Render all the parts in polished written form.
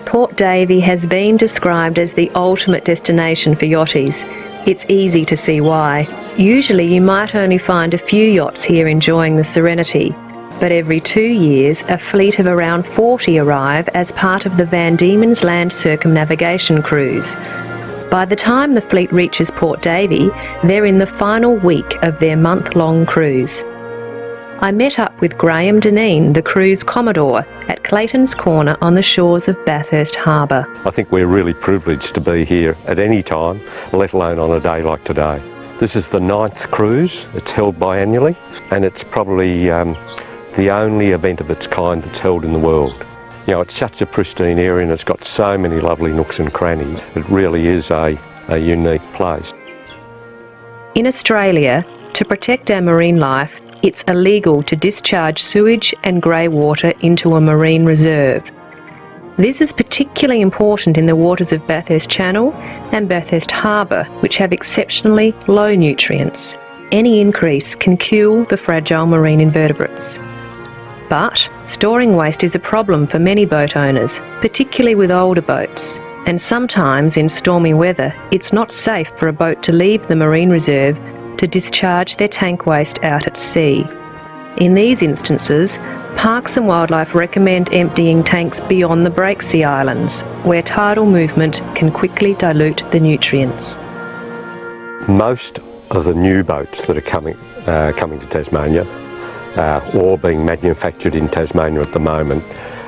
Port Davey has been described as the ultimate destination for yachties. It's easy to see why. Usually you might only find a few yachts here enjoying the serenity, but every 2 years a fleet of around 40 arrive as part of the Van Diemen's Land circumnavigation cruise. By the time the fleet reaches Port Davey, they're in the final week of their month-long cruise. I met up with Graham Deneen, the cruise commodore, at Clayton's Corner on the shores of Bathurst Harbour. I think we're really privileged to be here at any time, let alone on a day like today. This is the 9th cruise. It's held biannually, and it's probably the only event of its kind that's held in the world. You know, it's such a pristine area and it's got so many lovely nooks and crannies. It really is a unique place. In Australia, to protect our marine life, it's illegal to discharge sewage and grey water into a marine reserve. This is particularly important in the waters of Bathurst Channel and Bathurst Harbour, which have exceptionally low nutrients. Any increase can kill the fragile marine invertebrates. But storing waste is a problem for many boat owners, particularly with older boats. And sometimes in stormy weather, it's not safe for a boat to leave the marine reserve to discharge their tank waste out at sea. In these instances, Parks and Wildlife recommend emptying tanks beyond the Breaksea Islands, where tidal movement can quickly dilute the nutrients. Most of the new boats that are coming to Tasmania, or being manufactured in Tasmania at the moment,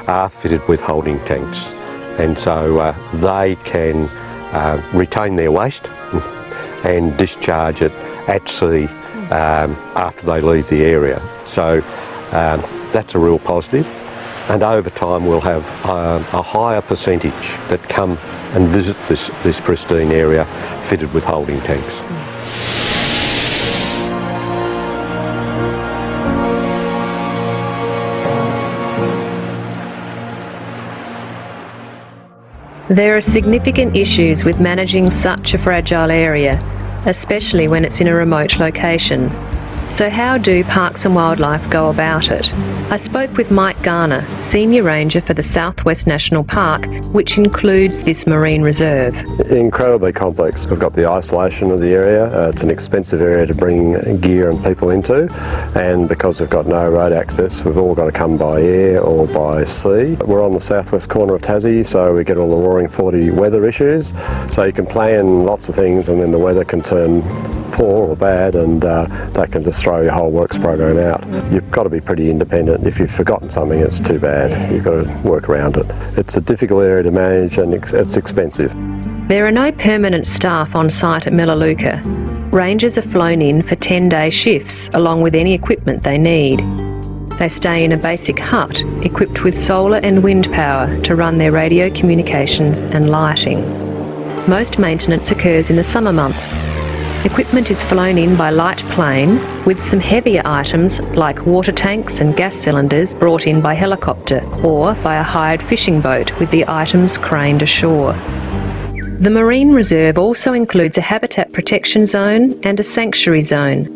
are fitted with holding tanks, and so they can retain their waste and discharge it at sea after they leave the area. So that's a real positive, and over time we'll have a higher percentage that come and visit this pristine area fitted with holding tanks. There are significant issues with managing such a fragile area, especially when it's in a remote location. So how do Parks and Wildlife go about it? I spoke with Mike Garner, Senior Ranger for the Southwest National Park, which includes this marine reserve. Incredibly complex. We've got the isolation of the area. It's an expensive area to bring gear and people into, and because we've got no road access, we've all got to come by air or by sea. We're on the southwest corner of Tassie, so we get all the Roaring 40 weather issues. So you can plan lots of things, and then the weather can turn poor or bad, and that can just throw your whole works program out. You've got to be pretty independent. If you've forgotten something, it's too bad. You've got to work around it. It's a difficult area to manage, and it's expensive. There are no permanent staff on site at Melaleuca. Rangers are flown in for 10-day shifts along with any equipment they need. They stay in a basic hut equipped with solar and wind power to run their radio communications and lighting. Most maintenance occurs in the summer months. Equipment is flown in by light plane, with some heavier items like water tanks and gas cylinders brought in by helicopter or by a hired fishing boat with the items craned ashore. The Marine Reserve also includes a habitat protection zone and a sanctuary zone.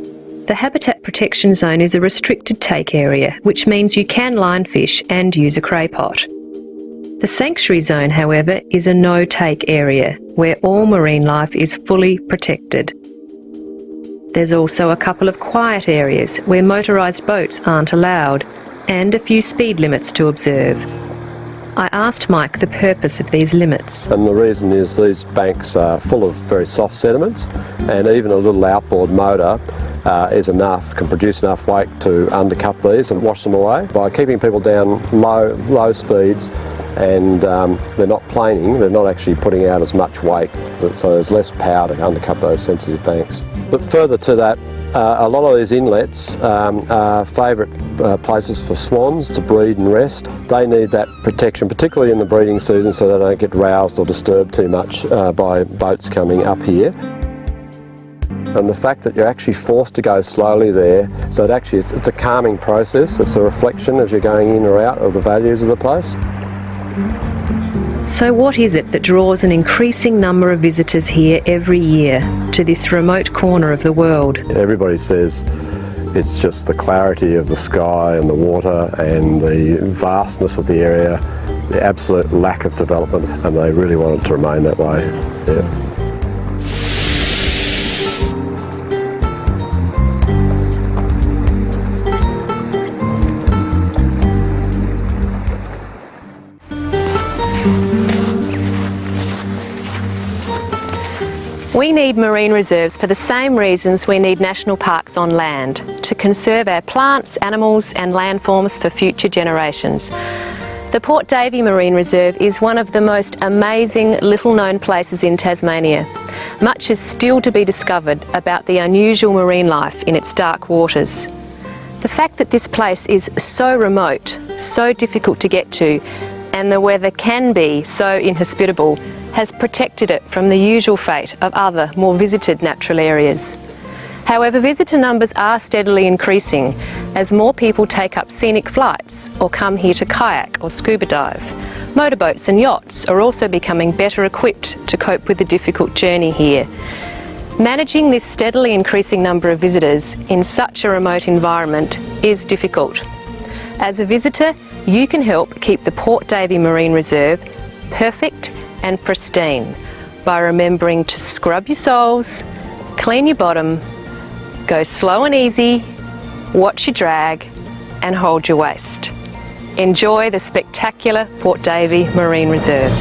The habitat protection zone is a restricted take area, which means you can line fish and use a cray pot. The sanctuary zone, however, is a no-take area where all marine life is fully protected. There's also a couple of quiet areas where motorised boats aren't allowed, and a few speed limits to observe. I asked Mike the purpose of these limits. And the reason is these banks are full of very soft sediments, and even a little outboard motor can produce enough weight to undercut these and wash them away. By keeping people down low speeds, and they're not planing, they're not actually putting out as much weight, so there's less power to undercut those sensitive banks. But further to that, a lot of these inlets are favourite places for swans to breed and rest. They need that protection, particularly in the breeding season, so they don't get roused or disturbed too much by boats coming up here. And the fact that you're actually forced to go slowly there, so that actually it's a calming process. It's a reflection as you're going in or out of the values of the place. So what is it that draws an increasing number of visitors here every year to this remote corner of the world? Everybody says it's just the clarity of the sky and the water and the vastness of the area, the absolute lack of development, and they really want it to remain that way. Yeah. We need marine reserves for the same reasons we need national parks on land, to conserve our plants, animals and landforms for future generations. The Port Davey Marine Reserve is one of the most amazing little-known places in Tasmania. Much is still to be discovered about the unusual marine life in its dark waters. The fact that this place is so remote, so difficult to get to, and the weather can be so inhospitable, has protected it from the usual fate of other, more visited natural areas. However, visitor numbers are steadily increasing as more people take up scenic flights or come here to kayak or scuba dive. Motorboats and yachts are also becoming better equipped to cope with the difficult journey here. Managing this steadily increasing number of visitors in such a remote environment is difficult. As a visitor, you can help keep the Port Davey Marine Reserve perfect and pristine by remembering to scrub your soles, clean your bottom, go slow and easy, watch your drag and hold your waist. Enjoy the spectacular Port Davey Marine Reserve.